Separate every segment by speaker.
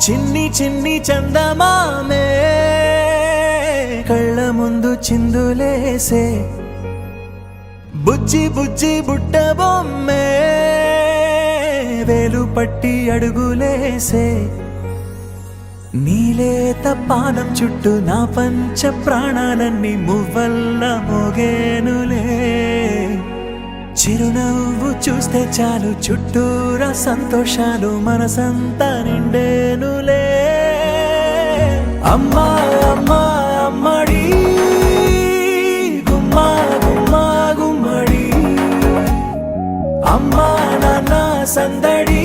Speaker 1: చిన్ని చిన్ని చందమామే కళ్ళ ముందు చిందులేసే బుజ్జి బుజ్జి బుట్ట బొమ్మే వేలు పట్టి అడుగులేసే నీలేత పానం చుట్టూ నా పంచ ప్రాణాలన్నీ మువ్వల్ల మోగేనులే చిరునవ్వు చూస్తే చాలు చుట్టూరా సంతోషాలు మనసంతా నిండేనులే అమ్మా అమ్మా అమ్మడి గుమ్మా గుమ్మా గుమ్మడి అమ్మా నాన్న సందడి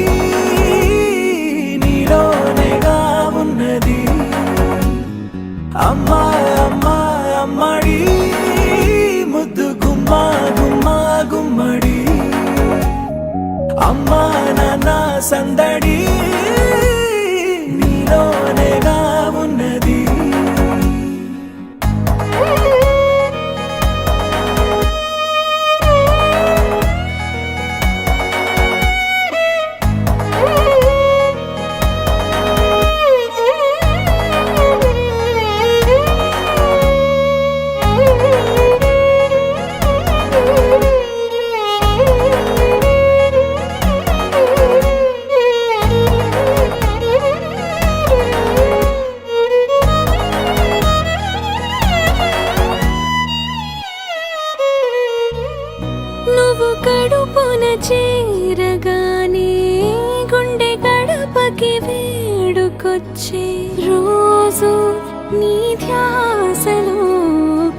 Speaker 1: నీలోనేగా ఉన్నది అమ్మా అమ్మా అమ్మడి ముద్దు గుమ్మా గుమ్మా గుమ్మడి అమ్మా నాన్న సందడి నీలోనేగా ఉన్నది
Speaker 2: నువ్వు కడుపున చేరగానే గుండె గడపకి వేడుకొచ్చే రోజు నీ ధ్యాసలో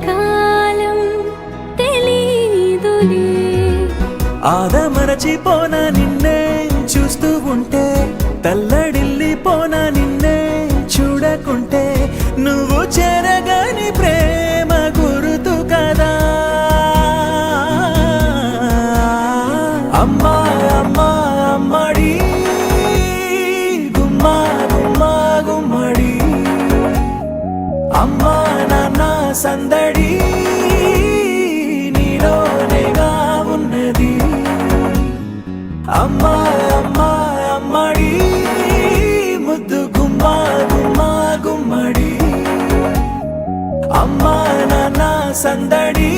Speaker 2: కాలం తెలీదులే
Speaker 1: ఆదమరచిపోనా నిన్నే చూస్తూ ఉంటే తల్లడిల్లిపోనా నిన్నే చూడకుంటే నువ్వు చెరగని ప్రేమ గురుతు కదా అమ్మా అమ్మా అమ్మడి గుమ్మా గుమ్మా గుమ్మడి అమ్మా నాన్న సందడి నీలోనేగా ఉన్నది అమ్మా అమ్మా అమ్మడి ముద్దు గుమ్మా గుమ్మా గుమ్మడి అమ్మా నాన్న సందడి